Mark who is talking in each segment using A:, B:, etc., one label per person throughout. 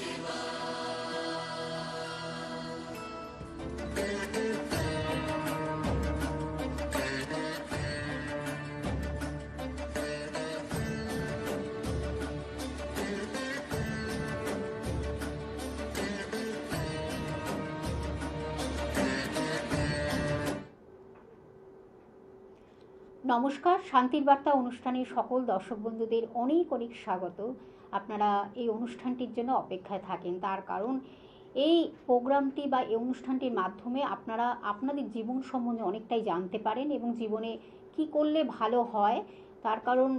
A: নমস্কার, শান্তির বার্তা অনুষ্ঠানের সকল দর্শক বন্ধুদের অনেক অনেক স্বাগত। আপনারা এই অনুষ্ঠানটির জন্য অপেক্ষায় থাকেন, তার কারণ এই প্রোগ্রামটি বা এই অনুষ্ঠানটির মাধ্যমে আপনারা আপনাদের জীবন সম্বন্ধে অনেকটাই জানতে পারেন এবং জীবনে কি করলে ভালো হয়। তার কারণ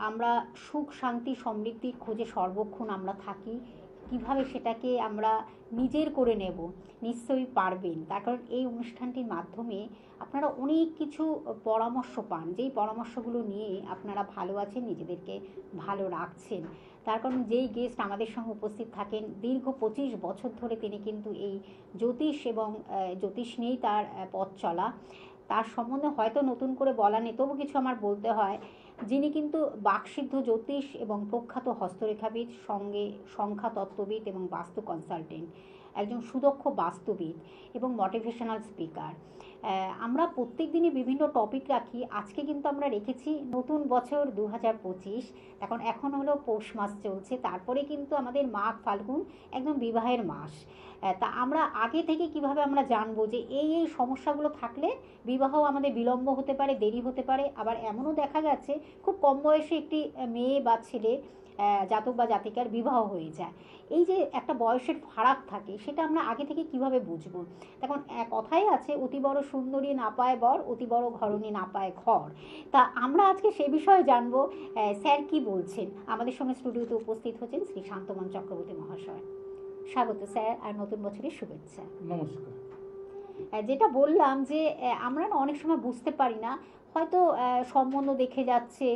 A: আমরা সুখ শান্তি সমৃদ্ধির খোঁজে সর্বক্ষণ আমরা থাকি, কিভাবে সেটাকে আমরা নিজের করে নেব নিশ্চয়ই পারবেন। তার কারণ এই অনুষ্ঠানটির মাধ্যমে আপনারা অনেক কিছু পরামর্শ পান, যেই পরামর্শগুলো নিয়ে আপনারা ভালো আছেন, নিজেদেরকে ভালো রাখছেন। তার কারণ যেই গেস্ট আমাদের সঙ্গে উপস্থিত থাকেন, দীর্ঘ 25 বছর ধরে তিনি কিন্তু এই জ্যোতিষ এবং জ্যোতিষ নিয়েই তার পথ চলা। তার সম্বন্ধে হয়তো নতুন করে বলা নেই, তবু কিছু আমার বলতে হয়। যিনি কিন্তু বাকসিদ্ধ জ্যোতিষ এবং প্রখ্যাত হস্তরেখাবিদ, সঙ্গে সংখ্যা তত্ত্ববিদ এবং বাস্তু কনসালটেন্ট, একজন সুদক্ষ বাস্তুবিদ এবং মোটিভেশনাল স্পিকার। আমরা প্রত্যেক দিনই বিভিন্ন টপিক রাখি। আজকে কিন্তু আমরা রেখেছি নতুন বছর 2025। এখন হলো পৌষ মাস চলছে, তারপরে কিন্তু আমাদের মাঘ ফাল্গুন একদম বিবাহের মাস। তা আমরা আগে থেকে কিভাবে আমরা জানবো যে এই সমস্যাগুলো থাকলে বিবাহ আমাদের বিলম্ব হতে পারে, দেরি হতে পারে। আবার এমনও দেখা গেছে খুব কম বয়সে একটি মেয়ে বা ছেলে জাতক বা জাতিকার বিবাহ হয়ে যায়। এই যে একটা বয়সের ফারাক থাকে, সেটা আমরা আগে থেকে কিভাবে বুঝবো? তখন কথাই আছে, অতি বড় সুন্দরী না পায় বর, অতি বড় ঘরণী না পায় ঘর। তা আমরা আজকে সে বিষয়ে জানবো। স্যার কি বলছেন? আমাদের সঙ্গে স্টুডিওতে উপস্থিত হচ্ছেন শ্রী শান্তমান চক্রবর্তী মহাশয়। স্বাগত স্যার, আর নতুন বছরের শুভেচ্ছা।
B: নমস্কার।
A: যেটা বললাম যে আমরা না অনেক সময় বুঝতে পারি না, হয়তো সম্বন্ধ দেখে যাচ্ছে,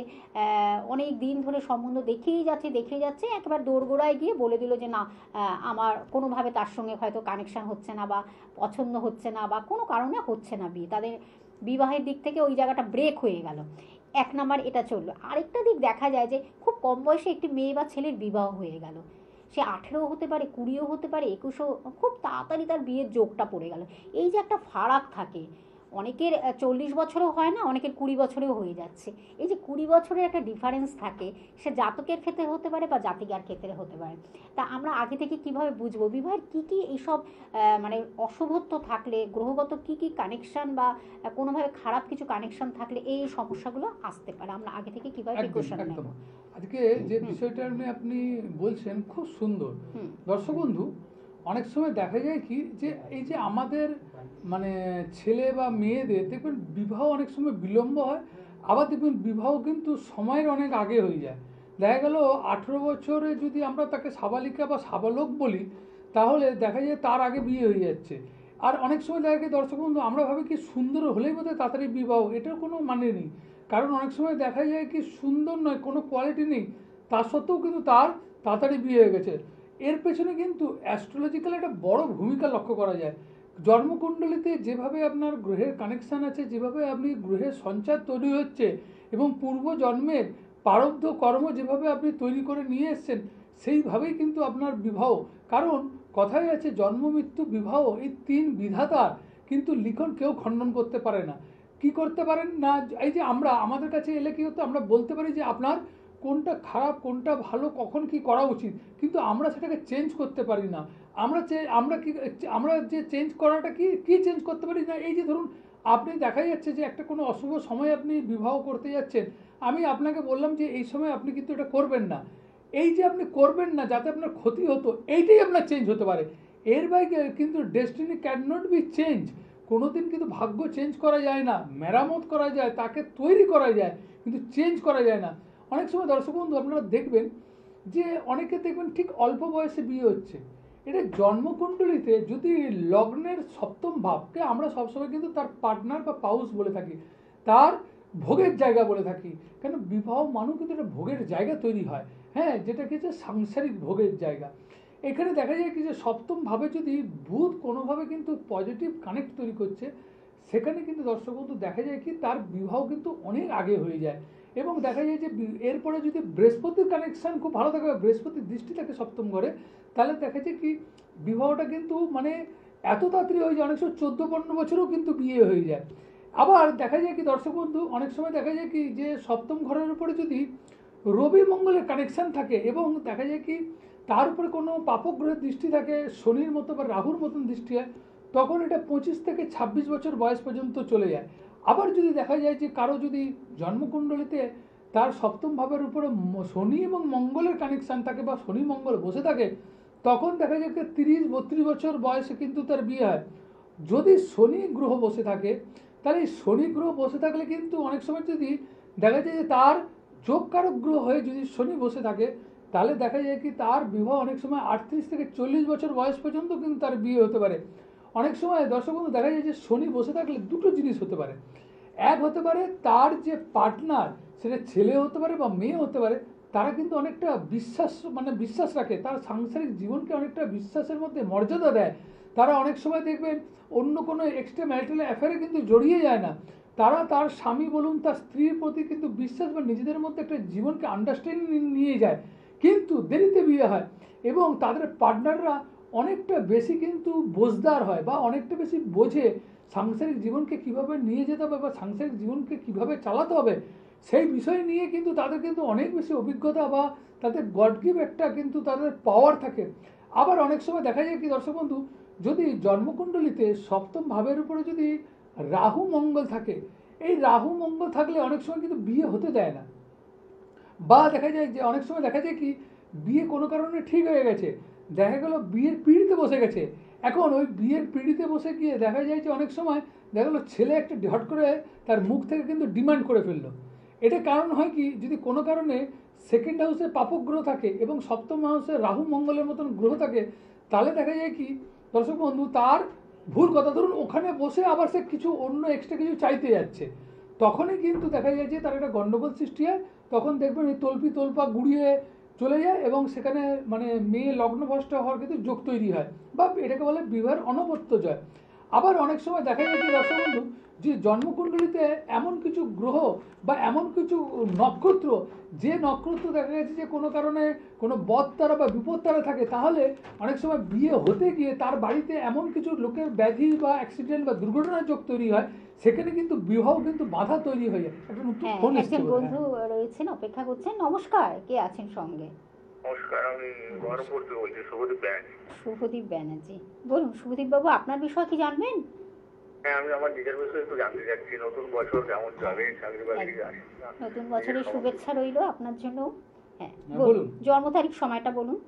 A: অনেক দিন ধরে সম্বন্ধ দেখেই যাচ্ছে, একবার দোরগোড়ায় গিয়ে বলে দিল যে না, আমার কোনোভাবে তার সঙ্গে হয়তো কানেকশান হচ্ছে না, বা পছন্দ হচ্ছে না, বা কোনো কারণে হচ্ছে না বিয়ে। তাদের বিবাহের দিক থেকে ওই জায়গাটা ব্রেক হয়ে গেল। এক নাম্বার এটা চললো। আরেকটা দিক দেখা যায় যে খুব কম বয়সে একটি মেয়ে বা ছেলের বিবাহ হয়ে গেল। সে 18 হতে পারে, 20 হতে পারে, 21, খুব তাড়াতাড়ি তার বিয়ের যোগটা পড়ে গেল। এই যে একটা ফারাক থাকে, অনেকের 40 বছরেও হয় না, অনেকের 20 বছরেও হয়ে যাচ্ছে। এই যে 20 বছরের একটা ডিফারেন্স থাকে, সে জাতকের ক্ষেত্রে হতে পারে বা জাতিকার ক্ষেত্রে হতে পারে। তা আমরা আগে থেকে কিভাবে বুঝবো বিবাহের কী কী এইসব মানে অশুভত্ব থাকলে, গ্রহগত কী কী কানেকশান বা কোনোভাবে খারাপ কিছু কানেকশান থাকলে এই সমস্যাগুলো আসতে পারে? আমরা আগে থেকে কীভাবে প্রিকশন নেব?
B: আজকে যে বিষয়টা নিয়ে আপনি বলছেন খুব সুন্দর। দর্শক বন্ধু, অনেক সময় দেখা যায় কি যে এই যে আমাদের মানে ছেলে বা মেয়েদের দেখবেন বিবাহ অনেক সময় বিলম্ব হয়, আবার দেখবেন বিবাহ কিন্তু সময়ের অনেক আগে হয়ে যায়। দেখা গেল 18 বছরে যদি আমরা তাকে সাবালিকা বা সাবালক বলি, তাহলে দেখা যায় তার আগে বিয়ে হয়ে যাচ্ছে। আর অনেক সময় দেখা যায় দর্শক বন্ধু, আমরা ভাবি কি সুন্দর হলেই বোধহয় তাড়াতাড়ি বিবাহ, এটার কোনো মানে নেই। কারণ অনেক সময় দেখা যায় কি সুন্দর নয়, কোনো কোয়ালিটি নেই, তা সত্ত্বেও কিন্তু তার তাড়াতাড়ি বিয়ে হয়ে গেছে। এর পেছনে কিন্তু অ্যাস্ট্রোলজিক্যাল একটা বড় ভূমিকা লক্ষ্য করা যায়। জন্মকুণ্ডলিতে যেভাবে আপনার গ্রহের কানেকশান আছে, যেভাবে আপনি গ্রহের সঞ্চার তৈরি হচ্ছে এবং পূর্ব জন্মের প্রারব্ধ কর্ম যেভাবে আপনি তৈরি করে নিয়ে এসছেন, সেইভাবেই কিন্তু আপনার বিবাহ। কারণ কথাই আছে জন্ম মৃত্যু বিবাহ এই 3 বিধাতার কিন্তু লিখন কেউ খণ্ডন করতে পারে না। কি করতে পারেন না, এই যে আমরা আমাদের কাছে এলে কি হতো, আমরা বলতে পারি যে আপনার কোনটা খারাপ কোনটা ভালো কখন কি করা উচিত, কিন্তু আমরা সেটাকে চেঞ্জ করতে পারি না। আমরা যে চেঞ্জ করাটা কি চেঞ্জ করতে পারি না। এই যে ধরুন আপনি দেখা যাচ্ছে যে একটা কোনো অশুভ সময় আপনি বিবাহ করতে যাচ্ছেন, আমি আপনাকে বললাম যে এই সময় আপনি কিন্তু এটা করবেন না, এই যে আপনি করবেন না যাতে আপনার ক্ষতি হতো, এইটাই আপনার চেঞ্জ হতে পারে। এর বাইরে কিন্তু destiny can not be change. কোনোদিন কিন্তু ভাগ্য চেঞ্জ করা যায় না, মেরামত করা যায়, তাকে তৈরি করা যায়, কিন্তু চেঞ্জ করা যায় না। অনেক সময় দর্শক বন্ধু আপনারা দেখবেন যে অনেকে দেখবেন ঠিক অল্প বয়সে বিয়ে হচ্ছে। এটা জন্মকুণ্ডলিতে যদি লগ্নের সপ্তম ভাবকে আমরা সবসময় কিন্তু তার পার্টনার বা পাউস বলে থাকি, তার ভোগের জায়গা বলে থাকি। কেন বিবাহ মানুষ কিন্তু একটা ভোগের জায়গা তৈরি হয়, হ্যাঁ, যেটা কি হচ্ছে সাংসারিক ভোগের জায়গা। এখানে দেখা যায় কি যে সপ্তম ভাবে যদি বুধ কোনোভাবে কিন্তু পজিটিভ কানেক্ট তৈরি করছে, সেখানে কিন্তু দর্শক বন্ধু দেখা যায় কি তার বিবাহ কিন্তু অনেক আগে হয়ে যায়। এবং দেখা যায় যে এরপরে যদি বৃহস্পতির কানেকশন খুব ভালো থাকে, বৃহস্পতির দৃষ্টি থাকে সপ্তম ঘরে, তাহলে দেখা যায় কি বিবাহটা কিন্তু মানে এত তাড়াতাড়ি হয়ে যায়, অনেক সময় 14-15 বছরেও কিন্তু বিয়ে হয়ে যায়। আবার দেখা যায় কি দর্শক বন্ধু, অনেক সময় দেখা যায় কি যে সপ্তম ঘরের উপরে যদি রবি মঙ্গলের কানেকশন থাকে এবং দেখা যায় কি তার উপরে কোনো পাপক গ্রহের দৃষ্টি থাকে, শনির মতো বা রাহুর মতন দৃষ্টি হয়, তখন এটা 25 থেকে 26 বছর বয়স পর্যন্ত চলে যায়। আবার যদি দেখা যায় যে কারো যদি জন্মকুণ্ডলিতে তার সপ্তম ভাবের উপরে শনি এবং মঙ্গলের কানেকশন থাকে বা শনি মঙ্গল বসে থাকে, তখন দেখা যায় যে 30-32 বছর বয়সে কিন্তু তার বিয়ে হয়। যদি শনি গ্রহ বসে থাকে, তাহলে এই শনি গ্রহ বসে থাকলে কিন্তু অনেক সময় যদি দেখা যায় যে তার যোগকারক গ্রহ হয়ে যদি শনি বসে থাকে, তাহলে দেখা যায় কি তার বিবাহ অনেক সময় 38 থেকে 40 বছর বয়স পর্যন্ত কিন্তু তার বিয়ে হতে পারে। অনেক সময় দর্শক বন্ধু দেখা যায় যে শনি বসে থাকলে দুটো জিনিস হতে পারে। এক হতে পারে তার যে পার্টনার, সেটা ছেলে হতে পারে বা মেয়ে হতে পারে, তারা কিন্তু অনেকটা বিশ্বাস রাখে, তার সাংসারিক জীবনকে অনেকটা বিশ্বাসের মধ্যে মর্যাদা দেয়। তারা অনেক সময় দেখবেন অন্য কোনো এক্সট্রা ম্যারিটাল অ্যাফেয়ারে কিন্তু জড়িয়ে যায় না। তারা তার স্বামী বলুন তার স্ত্রীর প্রতি কিন্তু বিশ্বাস বা নিজেদের মধ্যে একটা জীবনকে আন্ডারস্ট্যান্ডিং নিয়ে যায়, কিন্তু দেরিতে বিয়ে হয় এবং তাদের পার্টনাররা অনেকটা বেশি কিন্তু বোঝদার হয় বা অনেকটা বেশি বোঝে সাংসারিক জীবনকে কিভাবে নিয়ে যেতে হবে বা সাংসারিক জীবনকে কিভাবে চালাতে হবে, সেই বিষয় নিয়ে কিন্তু তাদের কিন্তু অনেক বেশি অভিজ্ঞতা বা তাদের গড গিভ একটা কিন্তু তাদের পাওয়ার থাকে। আবার অনেক সময় দেখা যায় কি দর্শক বন্ধু, যদি জন্মকুণ্ডলিতে সপ্তম ভাবের উপরে যদি রাহু মঙ্গল থাকে, এই রাহু মঙ্গল থাকলে অনেক সময় কিন্তু বিয়ে হতে দেয় না। বা দেখা যায় যে অনেক সময় দেখা যায় কি বিয়ে কোনো কারণে ঠিক হয়ে গেছে, দেখা গেল বিয়ের পিঁড়িতে বসে গেছে, এখন ওই বিয়ের পিঁড়িতে বসে গিয়ে দেখা যায় যে অনেক সময় দেখা গেলো ছেলে একটা হট করে তার মুখ থেকে কিন্তু ডিমান্ড করে ফেললো। এটা কারণ হয় কি, যদি কোনো কারণে সেকেন্ড হাউসে পাপক গ্রহ থাকে এবং সপ্তম হাউসে রাহু মঙ্গলের মতন গ্রহ থাকে, তাহলে দেখা যায় কি দর্শক বন্ধু তার ভুল কথা, ধরুন ওখানে বসে আবার সে কিছু অন্য এক্সট্রা কিছু চাইতে যাচ্ছে, তখনই কিন্তু দেখা যায় যে তার একটা গণ্ডগোল সৃষ্টি হয়। তখন দেখবেন এই তোলপা গুড়িয়ে চলে যায় এবং সেখানে মানে মেয়ে লগ্নভ্রষ্ট হওয়ার কিন্তু যোগ তৈরি হয় বা এটাকে বলে বিবাহের অনবদ্য জয়। আবার অনেক সময় দেখা যায় কি দর্শক বন্ধু, যে জন্মকুণ্ডলিতে এমন কিছু গ্রহ বা এমন কিছু নক্ষত্র, যে নক্ষত্র দেখা গেছে যে কোনো কারণে কোনো বদ তারা বা বিপদ তারা থাকে, তাহলে অনেক সময় বিয়ে হতে গিয়ে তার বাড়িতে এমন কিছু লোকের ব্যাধি বা অ্যাক্সিডেন্ট বা দুর্ঘটনার যোগ তৈরি হয়, সেখানে কিন্তু বিবাহ কিন্তু বাধা তৈরি হয়ে যায়। একটা নতুন ফোন এসেছে
A: একজন বন্ধু রয়েছেন, অপেক্ষা করছেন। নমস্কার, কে আছেন সঙ্গে?
C: নমস্কার, আমি বহরমপুর থেকে বলছি, শুভদীপ ব্যানার্জি।
A: শুভদীপ ব্যানার্জি, বলুন শুভদীপ বাবু, আপনার বিষয় কি জানবেন?
C: হ্যাঁ, আমি আমার নিজের বিষয়ে একটু জানতে চাচ্ছি, নতুন বছর কেমন যাবে, চাকরি বাকরি আসে না?
A: নতুন বছরের শুভেচ্ছা রইল আপনার জন্য। হ্যাঁ
B: বলুন।
A: বলুন, জন্ম তারিখ সময়টা বলুন।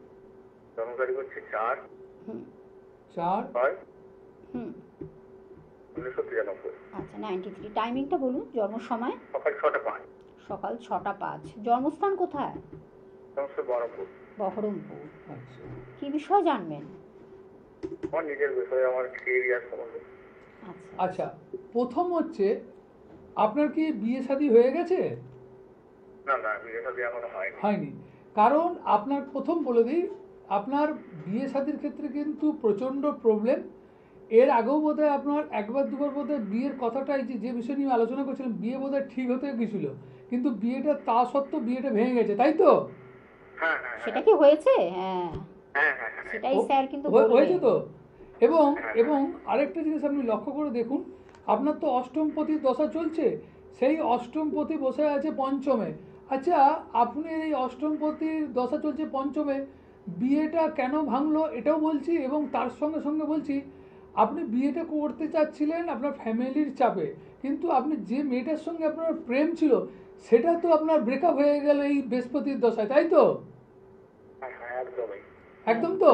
C: জন্ম তারিখ হচ্ছে 4/6/1993।
A: আচ্ছা, 93। টাইমিংটা বলুন, জন্ম সময়?
C: সকাল 6টা 5।
A: সকাল 6টা 5। জন্মস্থান কোথায়?
C: বহরমপুর।
A: বহরমপুর।
B: আচ্ছা
A: কি বিষয় জানবেন?
C: আমার নিজের বিষয়ে, আমার কেরিয়ার সম্বন্ধে।
B: আচ্ছা, প্রথম হচ্ছে আপনার কি বিয়ে শাদী হয়ে গেছে?
C: না না, বিয়ে শাদী এখনো
B: হয়নি। কারণ আপনার প্রথম বলে দিই, আপনার বিয়ে শাদীর ক্ষেত্রে কিন্তু প্রচণ্ড প্রবলেম। এর আগেও বোধহয় আপনার একবার দুবার বোধহয় বিয়ের কথাটাই যে বিষয় নিয়ে আলোচনা করছিলেন, বিয়ে বোধহয় ঠিক হতে গেছিল, কিন্তু বিয়েটা তা সত্ত্বেও বিয়েটা ভেঙে গেছে, তাই তো?
C: হ্যাঁ,
A: সেটা কি হয়েছে? হ্যাঁ,
C: হ্যাঁ,
A: সেটাই স্যার কিন্তু
B: হয়েছে তো। এবং
C: হ্যাঁ।
B: এবং আরেকটা জিনিস আপনি লক্ষ্য করে দেখুন, আপনার তো অষ্টমপতির দশা চলছে, সেই অষ্টমপতি বসে আছে পঞ্চমে। আচ্ছা, আপনি এই অষ্টমপতির দশা চলছে পঞ্চমে, বিয়েটা কেন ভাঙলো এটাও বলছি, এবং তার সঙ্গে সঙ্গে বলছি আপনি বিয়েটা করতে চাচ্ছিলেন আপনার ফ্যামিলির চাপে, কিন্তু আপনি যে মেয়েটার সঙ্গে আপনার প্রেম ছিল সেটা তো আপনার ব্রেকআপ হয়ে গেল এই বৃহস্পতির দশায়, তাই তো?
C: একদমই।
B: একদম তো।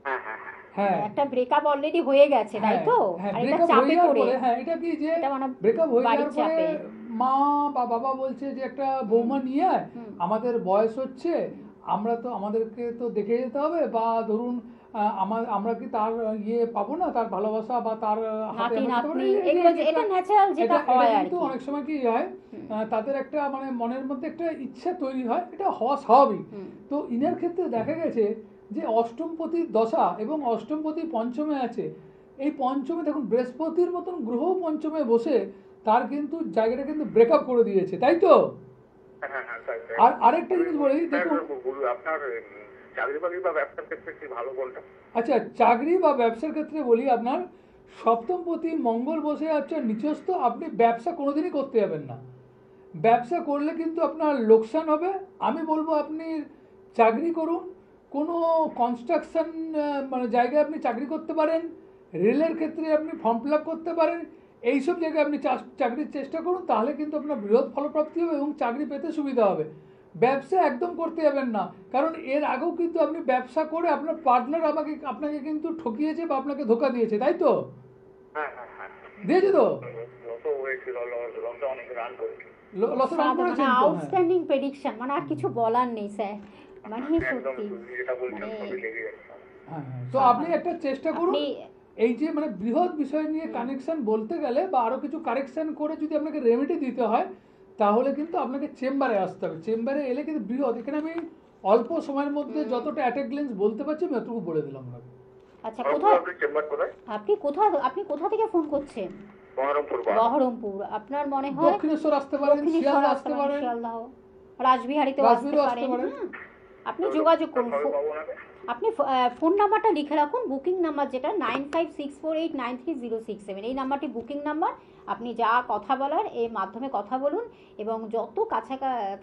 C: হ্যাঁ হ্যাঁ হ্যাঁ।
B: হ্যাঁ,
A: একটা ব্রেকআপ অলরেডি হয়ে গেছে, তাই তো? আর এটা চাপে পড়ে।
B: হ্যাঁ, এটা কি যে
A: এটা মানে
B: ব্রেকআপ হয়ে
A: বাড়ির
B: যাওয়ার পরে
A: চাপে।
B: মা বা বাবা বলছে যে একটা বৌমা নিয়ে আয়, আমাদের বয়স হচ্ছে, আমরা তো আমাদেরকে তো দেখে যেতে হবে, বা ধরুন আমরা কি তার ইয়ে পাবো না, তার ভালোবাসা বা তার হাতে
A: নাতি
B: আমরা যেতে পারি?
A: নাতনি, এগুলো এটা ন্যাচারাল যেটা হয় আর
B: কিন্তু
A: কি।
B: অনেক সময় কি হয়, তাদের একটা মানে মনের মধ্যে একটা ইচ্ছা তৈরি হয়, এটা হওয়া স্বাভাবিক। তো ইনার ক্ষেত্রে দেখা গেছে যে অষ্টমপতির দশা এবং অষ্টমপতি পঞ্চমে আছে। এই পঞ্চমে দেখুন বৃহস্পতির মতন গ্রহ পঞ্চমে বসে তার কিন্তু জায়গাটা কিন্তু ব্রেকআপ করে দিয়েছে, তাই তো?
C: হ্যাঁ, তাই।
B: আর আরেকটা জিনিস বলি,
C: স্যার,
B: দেখুন
C: আপনার চাকরি বাকরি বা ব্যবসার ক্ষেত্রে কি ভালো কোনটা?
B: আচ্ছা, চাকরি বা ব্যবসার ক্ষেত্রে বলি, আপনার সপ্তমপতি মঙ্গল বসে আছে নিচস্থ, আপনি ব্যবসা কোনোদিনই করতে যাবেন না। ব্যবসা করলে কিন্তু আপনার লোকসান হবে। আমি বলবো আপনি চাকরি করুন, কোনো কনস্ট্রাকশন মানে জায়গায় আপনি চাকরি করতে পারেন, রেলের ক্ষেত্রে আপনি ফর্ম ফিল আপ করতে পারেন, এইসব জায়গায় আপনি চাকরির চেষ্টা করুন, তাহলে কিন্তু আপনার বৃহৎ ফলপ্রাপ্তি হবে এবং চাকরি পেতে সুবিধা হবে। ব্যবসা একদম করতে যাবেন না, কারণ এর আগেও কিন্তু আপনি ব্যবসা করে আপনার পার্টনার আপনাকে কিন্তু ঠকিয়েছে বা আপনাকে ধোকা দিয়েছে, তাই তো?
C: হ্যাঁ, হ্যাঁ, হ্যাঁ।
B: দিয়েছে তো?
C: লসও হয়েছিল, লসে অনেক রান করেছিল।
B: লসে রান
A: মানে
B: করেছেন তো? হ্যাঁ।
A: আউটস্ট্যান্ডিং প্রেডিকশন, মানে আর কিছু বলার নেই স্যার, মানে
C: একদম
A: সত্যি
C: যেটা বলছেন
A: মানে
C: সবই লেগে যাচ্ছে।
B: হ্যাঁ, হ্যাঁ। তো আপনি একটা চেষ্টা করুন,
A: আপনি
B: এই যে মানে বৃহৎ বিষয় নিয়ে কানেকশন বলতে গেলে বা আরো কিছু কারেকশন করে যদি আপনাকে রেমেডি দিতে হয়, তাহলে কিন্তু আপনাকে চেম্বারে আসতে হবে। চেম্বারে এলে কিন্তু বৃহৎ, এখানে আমি অল্প সময়ের মধ্যে যতটা অ্যাটাক লেন্স বলতে পারছি আমি অতটুকু বলে দিলাম আপনাকে।
A: আচ্ছা, কোথায়
C: আপনার চেম্বার কোথায়?
A: আপনি কোথা থেকে ফোন করছেন?
C: বহরমপুর।
A: বহরমপুর। আপনার মনে হয়
B: দক্ষিণেশ্বর আসতে পারেন,
A: দক্ষিণেশ্বর
B: শিয়ালদা
A: আসতে
B: আসতে পারেন,
A: শিয়ালদাহ, রাসবিহারীতেও আসতে
B: রাজবীরও আসতে
A: পারেন।
B: পারেন।
A: আপনি যোগাযোগ করুন।
C: কবে পাবো ওনাকে?
A: আপনি ফোন নাম্বারটা লিখে রাখুন, বুকিং নাম্বার যেটা 9564893067, এই নাম্বারটি বুকিং নাম্বার। আপনি যা কথা বলার এর মাধ্যমে কথা বলুন এবং যত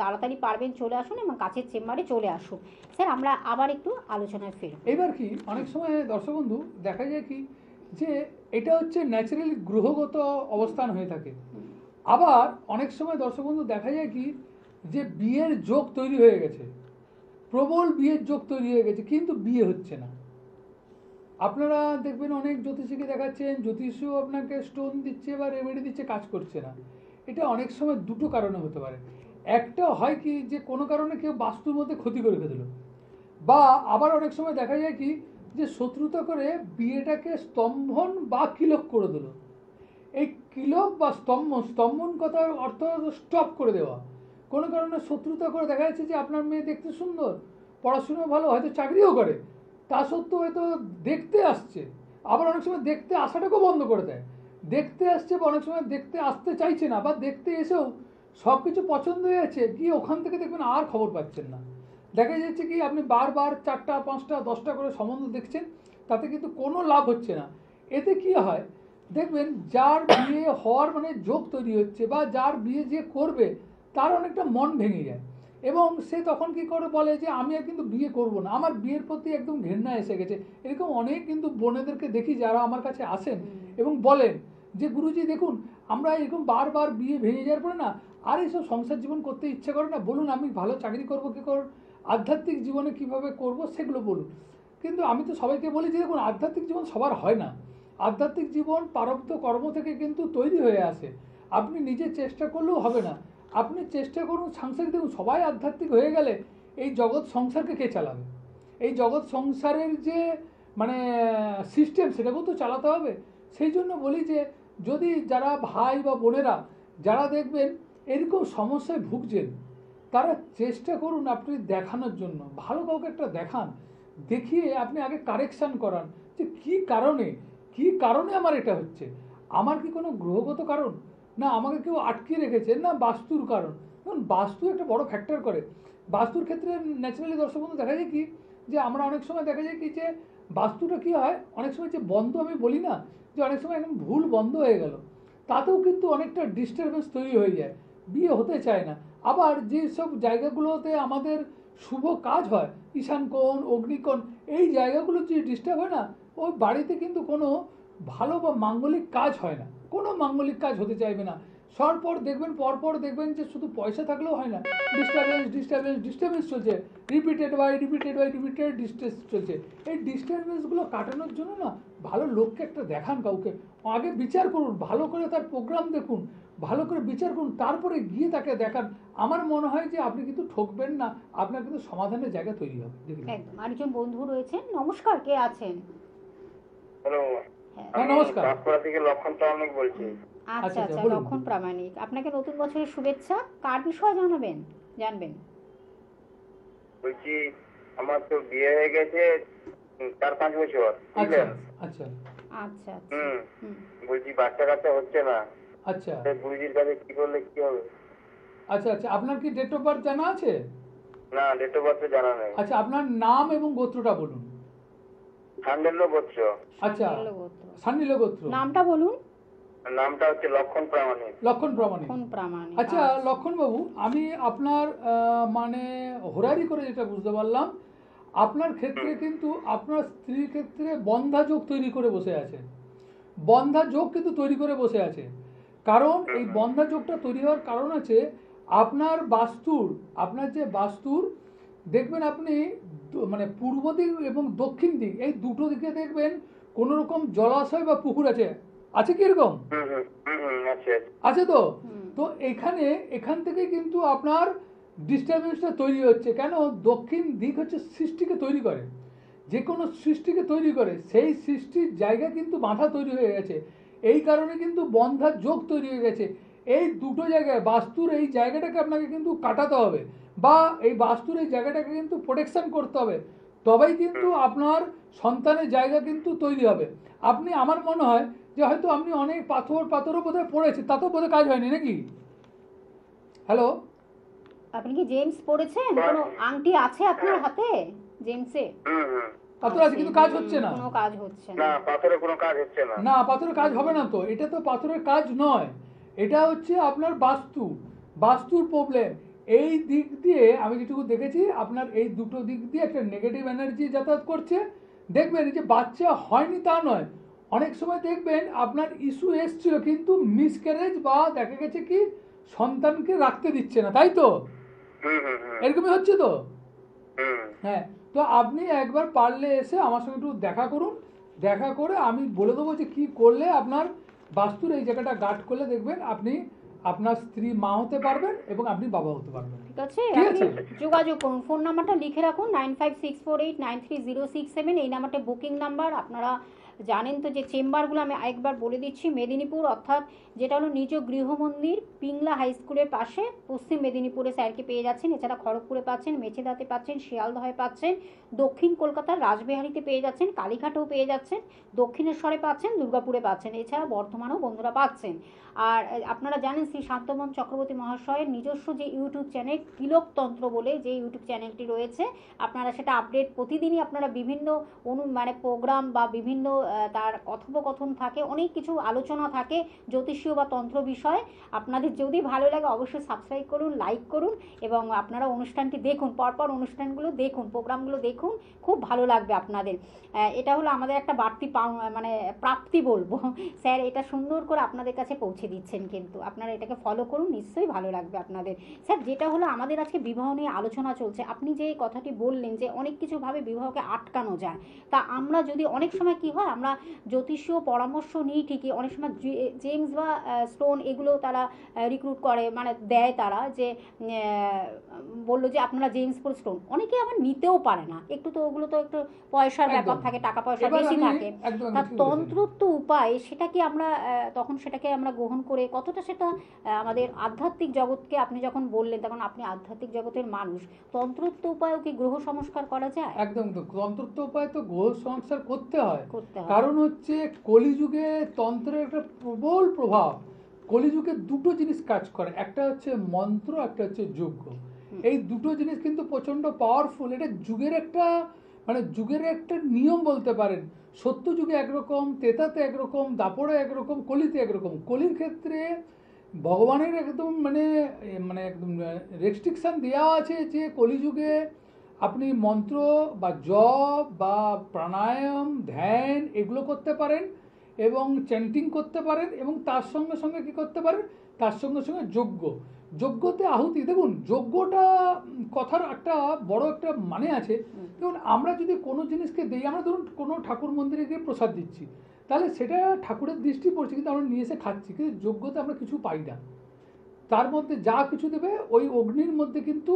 A: তাড়াতাড়ি পারবেন চলে আসুন এবং কাছের চেম্বারে চলে আসুন। স্যার, আমরা আবার একটু আলোচনায় ফিরব।
B: এবার কি অনেক সময় দর্শক বন্ধু দেখা যায় কি যে এটা হচ্ছে ন্যাচারালি গ্রহগত অবস্থান হয়ে থাকে। আবার অনেক সময় দর্শক বন্ধু দেখা যায় কি যে বিয়ের যোগ তৈরি হয়ে গেছে, প্রবল বিয়ের যোগ তৈরি হয়ে গেছে, কিন্তু বিয়ে হচ্ছে না। আপনারা দেখবেন অনেক জ্যোতিষীকে দেখাচ্ছেন, জ্যোতিষীও আপনাকে স্টোন দিচ্ছে বা রেমেডি দিচ্ছে, কাজ করছে না। এটা অনেক সময় দুটো কারণে হতে পারে। একটা হয় কি যে কোনো কারণে কেউ বাস্তুর মধ্যে ক্ষতি করে ফেললো, বা আবার অনেক সময় দেখা যায় কি যে শত্রুতা করে বিয়েটাকে স্তম্ভন বা কিলক করে দিল। এই কিলক বা স্তম্ভন কথার অর্থ স্টপ করে দেওয়া। কোনো কারণে শত্রুতা করে দেখা যাচ্ছে যে আপনার মেয়ে দেখতে সুন্দর, পড়াশুনো ভালো, হয়তো চাকরিও করে, তা সত্ত্বেও হয়তো দেখতে আসছে, আবার অনেক সময় দেখতে আসাটাকেও বন্ধ করে দেয়। দেখতে আসছে বা অনেক সময় দেখতে আসতে চাইছে না, বা দেখতে এসেও সব কিছু পছন্দ হয়ে যাচ্ছে, গিয়ে ওখান থেকে দেখবেন আর খবর পাচ্ছেন না। দেখা যাচ্ছে কি আপনি বারবার 4টা 5টা 10টা করে সম্বন্ধ দেখছেন, তাতে কিন্তু কোনো লাভ হচ্ছে না। এতে কি হয় দেখবেন, যার বিয়ে হওয়ার মানে যোগ তৈরি হচ্ছে বা যার বিয়ে যে করবে তার অনেকটা মন ভেঙে যায়, এবং সে তখন কি করে বলে যে আমি আর কিন্তু বিয়ে করব না, আমার বিয়ের প্রতি একদম ঘৃণা এসে গেছে। এরকম অনেক কিন্তু বোনেদেরকে দেখি যারা আমার কাছে আসেন এবং বলেন যে গুরুজি দেখুন, আমরা এরকম বারবার বিয়ে ভেঙে যাওয়ার পরে না আর এইসব সংসার জীবন করতে ইচ্ছে করে না, বলুন আমি ভালো চাকরি করবো কী করে, আধ্যাত্মিক জীবনে কিভাবে করব সেগুলো বলুন। কিন্তু আমি তো সবাইকে বলি যে দেখুন, আধ্যাত্মিক জীবন সবার হয় না। আধ্যাত্মিক জীবন প্রারব্ধ কর্ম থেকে কিন্তু তৈরি হয়ে আসে, আপনি নিজে চেষ্টা করলেও হবে না। আপনি চেষ্টা করুন সাংসারিক, দেখুন সবাই আধ্যাত্মিক হয়ে গেলে এই জগৎ সংসারকে কে চালাবে? এই জগৎ সংসারের যে মানে সিস্টেম, সেটাকেও তো চালাতে হবে। সেই জন্য বলি যে যদি যারা ভাই বা বোনেরা যারা দেখবেন এরকম সমস্যায় ভুগছেন, তারা চেষ্টা করুন আপনি দেখানোর জন্য, ভালো কাউকে একটা দেখান, দেখিয়ে আপনি আগে কারেকশান করান যে কী কারণে আমার এটা হচ্ছে। আমার কি কোনো গ্রহগত কারণ, না আমাকে কেউ আটকে রেখেছে, না বাস্তুর কারণ। দেখুন বাস্তু একটা বড় ফ্যাক্টর করে। বাস্তুর ক্ষেত্রে ন্যাচারালি দর্শক বন্ধু দেখা যায় কি যে আমরা অনেক সময় দেখা যায় কি যে বাস্তুটা কী হয়, অনেক সময় যে বন্ধ আমি বলি না, যে অনেক সময় একদম ভুল বন্ধ হয়ে গেল, তাতেও কিন্তু অনেকটা ডিস্টারবেন্স তৈরি হয়ে যায়, বিয়ে হতে চায় না। আবার যেসব জায়গাগুলোতে আমাদের শুভ কাজ হয়, ঈশান কোণ, অগ্নিকোণ, এই জায়গাগুলো যে ডিস্টার্ব হয় না, ওই বাড়িতে কিন্তু কোনো ভালো বা মাঙ্গলিক কাজ হয় না, কোনো মাঙ্গলিক কাজ হতে চাইবে না। পরপর দেখবেন যে শুধু পয়সা থাকলেও হয় না, ডিস্টারবেন্স চলছে, রিপিটেড ডিস্টেন্স চলছে। এই ডিস্টারবেন্সগুলো কাটানোর জন্য না ভালো লোককে একটা দেখান, কাউকে আগে বিচার করুন, ভালো করে তার প্রোগ্রাম দেখুন, ভালো করে বিচার করুন, তারপরে গিয়ে তাকে দেখান। আমার মনে হয় যে আপনি কিন্তু ঠকবেন না, আপনার কিন্তু সমাধানের জায়গা তৈরি হবে।
A: একদম। আরেকজন বন্ধু রয়েছেন, নমস্কার, কে আছেন?
C: হ্যালো,
B: হ্যাঁ নমস্কার।
C: বাঁকুড়া থেকে লক্ষণ প্রামাণিক বলছি।
A: আচ্ছা আচ্ছা,
B: বলুন।
A: লক্ষণ প্রামাণিক, আপনাকে নতুন বছরের শুভেচ্ছা। কার বিষয়ে জানবেন?
C: বলছি আমার তো বিয়ে হয়ে গেছে 4-5 বছর,
B: আচ্ছা
C: বুঝলেন?
B: আচ্ছা
A: আচ্ছা আচ্ছা।
C: বলছি বাচ্চা কাচ্চা হচ্ছে না,
B: আচ্ছা।
C: গুরুজির কাছে কি করলে কি হবে?
B: আচ্ছা আচ্ছা, আপনার কি ডেট অফ বার্থ জানা আছে?
C: না, ডেট অফ বার্থ জানা নেই।
B: আচ্ছা, আপনার নাম এবং গোত্রটা বলুন।
C: সান্ডেল্য গোত্র।
B: আচ্ছা,
A: শাণ্ডিল্য গোত্র।
B: সান্নিল গোত্র।
A: নামটা বলুন।
C: নামটা হচ্ছে লক্ষণ প্রামাণিক।
B: লক্ষণ প্রামাণিক।
A: লক্ষণ প্রামাণিক।
B: আচ্ছা লক্ষণ বাবু, আমি আপনার মানে হোরারি করে যেটা বুঝতে পারলাম, আপনার ক্ষেত্রে কিন্তু আপনার স্ত্রীর ক্ষেত্রে বন্ধা যোগ তৈরি করে বসে আছে। বন্ধা যোগ কিন্তু তৈরি করে বসে আছে। কারণ এই বন্ধা যোগটা তৈরি হওয়ার কারণ আছে আপনার বাস্তুর, আপনার যে বাস্তুর দেখবেন আপনি মানে পূর্ব দিক এবং দক্ষিণ দিক এই দুটো দিকে দেখবেন কোনো রকম জলাশয় বা পুকুর আছে। আছে কি এরকম?
C: আচ্ছা
B: আছে তো? তো এখান থেকে কিন্তু আপনার ডিস্টারবেন্সটা তৈরি হচ্ছে। কেন? দক্ষিণ দিক হচ্ছে সৃষ্টিকে তৈরি করে, যে কোনো সৃষ্টিকে তৈরি করে, সেই সৃষ্টির জায়গা কিন্তু বাধা তৈরি হয়ে গেছে। এই কারণে কিন্তু বন্ধার যোগ তৈরি হয়ে গেছে। এই দুটো জায়গায় বাস্তুর এই জায়গাটাকে আপনাকে কিন্তু কাটাতে হবে, বা এই বাস্তুর এই জায়গাটাকে কিন্তু প্রোটেকশন করতে হবে, তবেই কিন্তু আপনার সন্তানের জায়গা কিন্তু তৈরি হবে। আপনি, আমার মনে হয় যে হয়তো আপনি অনেক পাথরও বোধহয় পড়েছে, তাতেও বোধহয় কাজ হয়নি নাকি? হ্যালো,
A: আপনি কি জেমস পড়েছেন? কোনো আংটি আছে আপনার হাতে জেমসে?
B: পাথর আছে কিন্তু কাজ হচ্ছে না।
A: কোনো কাজ হচ্ছে
C: না,
A: না।
C: পাথরে কোনো কাজ হচ্ছে না।
B: না, পাথরের কাজ হবে না তো। এটা তো পাথরের কাজ নয়, এটা হচ্ছে আপনার বাস্তুর প্রবলেম। এই দিক দিয়ে আমি যেটুকু দেখেছি, আপনার এই দুটো দিক দিয়ে একটা নেগেটিভ এনার্জি যাতায়াত করছে। দেখবেন এই যে বাচ্চা হয়নি তা নয়, অনেক সময় দেখবেন আপনার ইস্যু এসছিল কিন্তু মিসক্যারেজ, বা দেখা গেছে কি সন্তানকে রাখতে দিচ্ছে না, তাই তো? এরকমই হচ্ছে তো? হ্যাঁ। তো আপনি একবার পারলে এসে আমার সঙ্গে একটু দেখা করুন, দেখা করে আমি বলে দেবো যে কী করলে আপনার বাস্তুর এই জায়গাটা গার্ড করলে দেখবেন আপনি আপনার স্ত্রী মা হতে পারবেন এবং আপনি বাবা হতে পারবেন।
A: ঠিক আছে,
B: ঠিক
A: আপনি
B: আছে।
A: যোগাযোগ করুন। ফোন নাম্বারটা লিখে রাখুন 9564893067। এই নাম্বারটা বুকিং নাম্বার। আপনারা জানেন তো যে চেম্বারগুলো আমি একবার বলে দিচ্ছি। মেদিনীপুর, অর্থাৎ যেটা হলো নিজ গৃহমন্দির, পিংলা হাই স্কুলের পাশে পশ্চিম মেদিনীপুরে স্যারকে পেয়ে যাচ্ছেন। এছাড়া খড়গপুরে পাচ্ছেন, মেছেদাতে পাচ্ছেন, শিয়ালদহে পাচ্ছেন, দক্ষিণ কলকাতার রাসবিহারীতে পেয়ে যাচ্ছেন, কালীঘাটেও পেয়ে যাচ্ছেন, দক্ষিণেশ্বরে পাচ্ছেন, দুর্গাপুরে পাচ্ছেন, এছাড়া বর্ধমানেও বন্ধুরা পাচ্ছেন। আর আপনারা জানেন শ্রী শান্তমন চক্রবর্তী মহাশয়ের নিজস্ব যে ইউটিউব চ্যানেল তিলকতন্ত্র বলে যে ইউটিউব চ্যানেলটি রয়েছে, আপনারা সেটা আপডেট প্রতিদিনই আপনারা বিভিন্ন মানে প্রোগ্রাম বা বিভিন্ন তার কথোপকথন থাকে, অনেক কিছু আলোচনা থাকে জ্যোতিষীয় বা তন্ত্র বিষয়ে। আপনাদের যদি ভালো লাগে অবশ্যই সাবস্ক্রাইব করুন, লাইক করুন, এবং আপনারা অনুষ্ঠানটি দেখুন, পরপর অনুষ্ঠানগুলো দেখুন, প্রোগ্রামগুলো দেখুন, খুব ভালো লাগবে আপনাদের। এটা হলো আমাদের একটা বাড়তি মানে প্রাপ্তি বলবো। স্যার এটা সুন্দর করে আপনাদের কাছে পৌঁছে দিচ্ছেন, কিন্তু আপনারা এটাকে ফলো করুন, নিশ্চয়ই ভালো লাগবে আপনাদের। স্যার যেটা হলো আমাদের আজকে বিবাহ নিয়ে আলোচনা চলছে, আপনি যে কথাটি বললেন যে অনেক কিছুভাবে বিবাহকে আটকানো যায়, তা আমরা যদি অনেক সময় কি হয়, আমরা জ্যোতিষীয় পরামর্শ নিই ঠিকই, অনেক সময় জেমস বা স্টোন এগুলো তারা রিক্রুট করে, মানে দেয় তারা, যে বললো যে আপনারা জেমস পড়ে স্টোন, অনেকে আবার নিতেও পারে না, একটু তো ওগুলো তো একটু পয়সার ব্যাপার থাকে, টাকা পয়সা বেশি থাকে। তার তন্ত্রত্ব উপায় সেটা কি আমরা তখন সেটাকে আমরা গ্রহণ করে কতটা সেটা আমাদের আধ্যাত্মিক জগৎকে, আপনি যখন বললেন তখন আপনি আধ্যাত্মিক জগতের মানুষ, তন্ত্রত্ব উপায়ও কি গ্রহ সংস্কার করা যায়?
B: একদম তো, তন্ত্রত্ব উপায় তো গ্রহ সংস্কার করতে হয়।
A: করতে হয়।
B: কারণ হচ্ছে কলিযুগে তন্ত্রের একটা প্রবল প্রভাব। কলিযুগে দুটো জিনিস কাজ করে, একটা হচ্ছে মন্ত্র, একটা হচ্ছে যজ্ঞ। এই দুটো জিনিস কিন্তু প্রচণ্ড পাওয়ারফুল। এটা যুগের একটা মানে যুগের একটা নিয়ম বলতে পারেন। সত্য যুগে একরকম, তেতাতে একরকম, দাপড়ে একরকম, কলিতে একরকম। কলির ক্ষেত্রে ভগবানের একদম মানে মানে একদম রেস্ট্রিকশান দেওয়া আছে যে কলিযুগে আপনি মন্ত্র বা জপ বা প্রাণায়াম, ধ্যান এগুলো করতে পারেন এবং চ্যান্টিং করতে পারেন, এবং তার সঙ্গে সঙ্গে কী করতে পারেন, তার সঙ্গে সঙ্গে যজ্ঞতে আহুতি। দেখুন যজ্ঞটা কথার একটা বড় একটা মানে আছে। দেখুন আমরা যদি কোনো জিনিসকে দিই, আমরা ধরুন কোনো ঠাকুর মন্দিরে গিয়ে প্রসাদ দিচ্ছি, তাহলে সেটা ঠাকুরের দৃষ্টি পড়ছে, কিন্তু আমরা নিয়ে এসে খাচ্ছি, কিন্তু যজ্ঞতে আমরা কিছু পাই না। তার মধ্যে যা কিছু দেবে ওই অগ্নির মধ্যে কিন্তু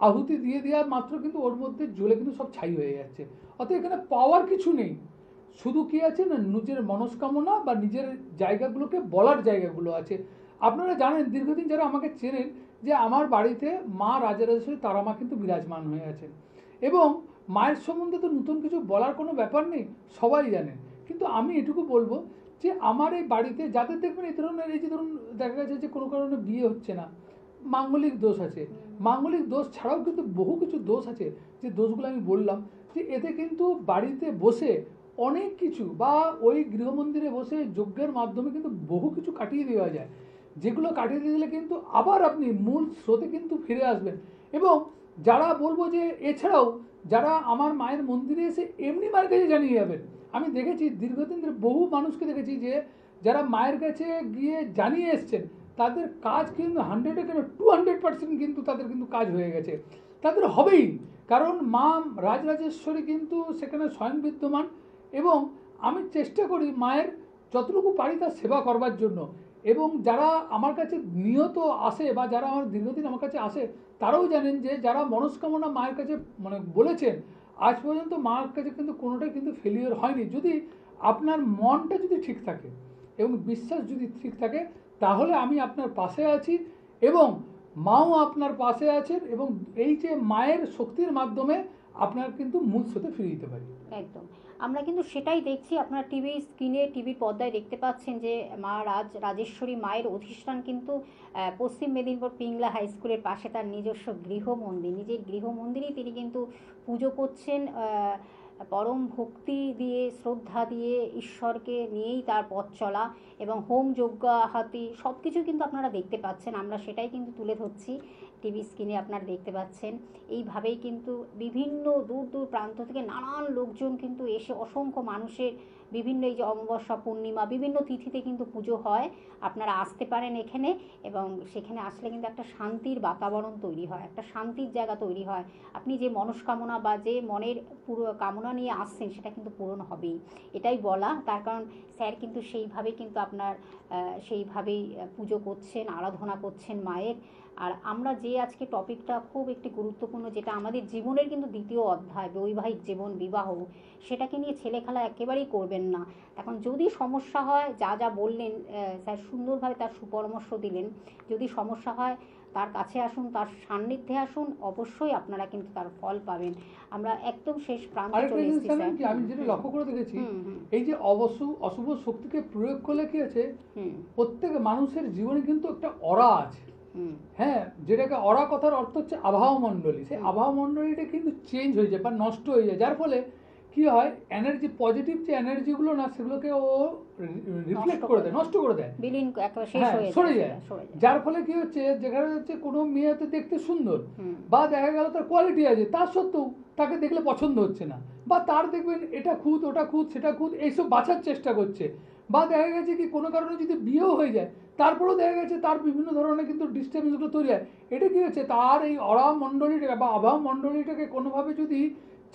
B: আহুতি দিয়ে দেওয়া মাত্র কিন্তু ওর মধ্যে জ্বলে কিন্তু সব ছাই হয়ে যাচ্ছে। অর্থাৎ এখানে পাওয়ার কিছু নেই, শুধু কি আছে না নিজের মনস্কামনা বা নিজের জায়গাগুলোকে বলার জায়গাগুলো আছে। আপনারা জানেন, দীর্ঘদিন যারা আমাকে চেনেন, যে আমার বাড়িতে মা রাজরাজেশ্বরী তারা মা কিন্তু বিরাজমান হয়ে আছেন, এবং মায়ের সম্বন্ধে তো নতুন কিছু বলার কোনো ব্যাপার নেই, সবাই জানেন। কিন্তু আমি এটুকু বলবো যে আমার এই বাড়িতে যাদের দেখবেন এই ধরনের, এই যে ধরুন দেখা গেছে যে কোনো কারণে বিয়ে হচ্ছে না, মাঙ্গলিক দোষ আছে, মাঙ্গলিক দোষ ছাড়াও কিন্তু বহু কিছু দোষ আছে, যে দোষগুলো আমি বললাম, যে এতে কিন্তু বাড়িতে বসে অনেক কিছু বা ওই গৃহমন্দিরে বসে যজ্ঞের মাধ্যমে কিন্তু বহু কিছু কাটিয়ে দেওয়া যায়, যেগুলো কাটিয়ে দিলে কিন্তু আবার আপনি মূল স্রোতে কিন্তু ফিরে আসবেন। এবং যারা বলবো যে এছাড়াও যারা আমার মায়ের মন্দিরে এসে এমনি মায়ের কাছে জানিয়ে যাবেন, আমি দেখেছি দীর্ঘদিন ধরে বহু মানুষকে দেখেছি যে যারা মায়ের কাছে গিয়ে জানিয়ে এসছেন তাদের কাজ কিন্তু 100-এ কেন 200% কিন্তু তাদের কিন্তু কাজ হয়ে গেছে, তাদের হবেই। কারণ মা রাজরাজেশ্বরী কিন্তু সেখানে স্বয়ং বিদ্যমান, এবং আমি চেষ্টা করি মায়ের যতটুকু পারি তার সেবা করবার জন্য। এবং যারা আমার কাছে নিয়ত আসে বা যারা আমার দীর্ঘদিন আমার কাছে আসে তারাও জানেন যে যারা মনস্কামনা মায়ের কাছে মানে বলেছেন, আজ পর্যন্ত মায়ের কাছে কিন্তু কোনোটাই কিন্তু ফেলিওর হয়নি। যদি আপনার মনটা যদি ঠিক থাকে এবং বিশ্বাস যদি ঠিক থাকে, তাহলে আমি আপনার পাশে আছি এবং মাও আপনার পাশে আছেন, এবং এই যে মায়ের শক্তির মাধ্যমে আপনার কিন্তু মূল স্রোতে ফিরে দিতে পারি।
A: একদম, আমরা কিন্তু সেটাই দেখছি, আপনার টিভি স্ক্রিনে টিভির পর্দায় দেখতে পাচ্ছেন যে মা রাজেশ্বরী মায়ের অধিষ্ঠান কিন্তু পশ্চিম মেদিনীপুর পিংলা হাই স্কুলের পাশে তার নিজস্ব গৃহমন্দির, নিজের গৃহমন্দিরেই তিনি কিন্তু পুজো করছেন, পরম ভক্তি দিয়ে শ্রদ্ধা দিয়ে ঈশ্বরকে নিয়েই তার পথ চলা, এবং হোম যজ্ঞাহাতি সব কিছু কিন্তু আপনারা দেখতে পাচ্ছেন, আমরা সেটাই কিন্তু তুলে ধরছি টিভি স্ক্রিনে আপনারা দেখতে পাচ্ছেন। এইভাবেই কিন্তু বিভিন্ন দূর দূর প্রান্ত থেকে নানান লোকজন কিন্তু এসে, অসংখ্য মানুষের বিভিন্ন এই যে অমাবস্যা পূর্ণিমা বিভিন্ন তিথিতে কিন্তু পুজো হয়, আপনারা আসতে পারেন এখানে, এবং সেখানে আসলে কিন্তু একটা শান্তির বাতাবরণ তৈরি হয়, একটা শান্তির জায়গা তৈরি হয়। আপনি যে মনস্কামনা বা যে মনের পুরো কামনা নিয়ে আসছেন সেটা কিন্তু পূরণ হবেই, এটাই বলা। তার কারণ স্যার কিন্তু সেইভাবেই কিন্তু আপনার সেইভাবেই পুজো করছেন, আরাধনা করছেন মায়ের। আর আমরা যে আজকে টপিকটা খুব একটি গুরুত্বপূর্ণ, যেটা আমাদের জীবনের কিন্তু দ্বিতীয় অধ্যায়, বৈবাহিক জীবন, বিবাহ, সেটাকে নিয়ে ছেলেখেলা একেবারেই করবেন না। এখন যদি সমস্যা হয়, যা যা বললেন স্যার সুন্দরভাবে তার সুপরামর্শ দিলেন, যদি সমস্যা হয় তার কাছে আসুন, তার সান্নিধ্যে আসুন, অবশ্যই আপনারা কিন্তু তার ফল পাবেন। আমরা একদম শেষ প্রান্তে চলে এসেছি স্যার।
B: আমি যেটা লক্ষ্য করে দেখেছি, এই যে অশুভ শক্তিকে প্রয়োগ করলে কি আছে, প্রত্যেক মানুষের জীবনে কিন্তু একটা অরা আছে। হ্যাঁ, যেটাকে অরা কথার অর্থ হচ্ছে আবহাওয়ামণ্ডলী, সেই আবহাওয়ামণ্ডলীটা কিন্তু চেঞ্জ হয়ে যায় বা নষ্ট হয়ে যায়, যার ফলে কি হয়, এনার্জি, পজিটিভ যে এনার্জিগুলো না সেগুলোকে ও রিফ্লেক্ট করে দেয়, নষ্ট করে দেয়, সরে যায়। যার ফলে কি হচ্ছে, যেখানে হচ্ছে কোনো মেয়ে তো দেখতে সুন্দর বা দেখা গেল তার কোয়ালিটি আছে, তার সত্ত্বেও তাকে দেখলে পছন্দ হচ্ছে না, বা তার দেখবেন এটা খুঁত, ওটা খুঁত, সেটা খুঁত, এইসব বাছার চেষ্টা করছে, বা দেখা গেছে কি কোনো কারণে যদি বিয়েও হয়ে যায় তারপরেও দেখা গেছে তার বিভিন্ন ধরনের কিন্তু ডিস্টার্বেন্সগুলো তৈরি হয়। এটা কি হচ্ছে, তার এই অরা মণ্ডলীটাকে বা আবহাওয়া মণ্ডলীটাকে কোনোভাবে যদি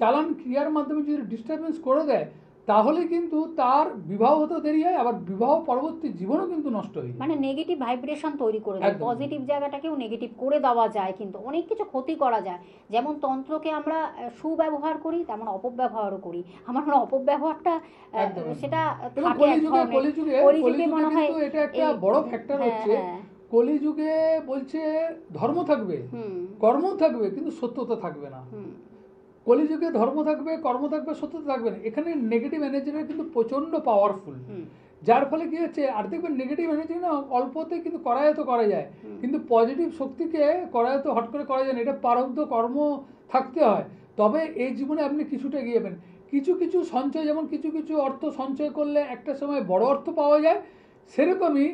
B: চালান ক্রিয়ার মাধ্যমে যদি ডিস্টার্বেন্স করে দেয়, তাহলে কিন্তু তার বিবাহ হতে দেরি হয়, আবার বিবাহ পরবর্তী জীবনও কিন্তু নষ্ট হয়ে যায়,
A: মানে নেগেটিভ ভাইব্রেশন তৈরি করে দেয়, পজিটিভ জায়গাটাকেও নেগেটিভ করে দেওয়া যায়, কিন্তু অনেক কিছু ক্ষতি করা যায়। যেমন তন্ত্রকে আমরা সুব্যবহার করি, তেমন অপব্যবহারও করি। আমার মনে হয় অপব্যবহারটা সেটা থাকে এক ধরনের।
B: কলিযুগে মনে হয় এটা একটা বড় ফ্যাক্টর হচ্ছে, কলিযুগে বলছে ধর্ম থাকবে, কর্ম থাকবে, কিন্তু সত্যতা থাকবে না। কলিযুগে ধর্ম থাকবে, কর্ম থাকবে, সত্যতা থাকবে না। এখানে নেগেটিভ এনার্জিটা কিন্তু প্রচন্ড পাওয়ারফুল, যার ফলে কি হচ্ছে, আর দেখবেন নেগেটিভ এনার্জি না অল্পতে কিন্তু করায়ত্ত করা যায়, কিন্তু পজিটিভ শক্তিকে করায়ত্ত হট করে করা যায় না, এটা প্রারব্ধ কর্ম থাকতে হয়। তবে এই জীবনে আপনি কিছুটা এগিয়ে যাবেন, কিছু কিছু সঞ্চয়, যেমন কিছু কিছু অর্থ সঞ্চয় করলে একটা সময় বড় অর্থ পাওয়া যায়, সেরকমই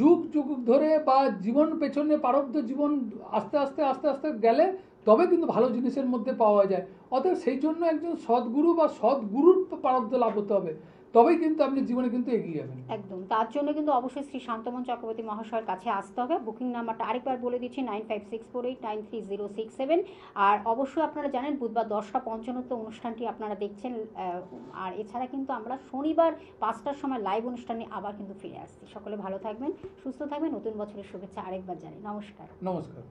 B: যুগ যুগ ধরে বা জীবন পেছনে প্রারব্ধ জীবন আস্তে আস্তে আস্তে আস্তে গেলে তবে কিন্তু ভালো জিনিসের মধ্যে পাওয়া যায়। অতএব সেই জন্য একজন সদ্গুরু বা সদ্গুরুর প্রারব্ধ লাভ হতে হবে, তবেই কিন্তু আপনি জীবনে কিন্তু এগিয়ে যাবেন।
A: একদম, তার জন্য কিন্তু অবশ্যই শ্রী শান্তমন চক্রবর্তী মহাশয়ের কাছে আসতে হবে। বুকিং নাম্বারটা আরেকবার বলে দিচ্ছি, 9564893067। আর অবশ্যই আপনারা জানেন বুধবার 10টা 55 অনুষ্ঠানটি আপনারা দেখছেন। আর এছাড়া কিন্তু আমরা শনিবার 5টার সময় লাইভ অনুষ্ঠানে আবার কিন্তু ফিরে আসছি। সকলে ভালো থাকবেন, সুস্থ থাকবেন, নতুন বছরের শুভেচ্ছা আরেকবার জানাই। নমস্কার।
B: নমস্কার।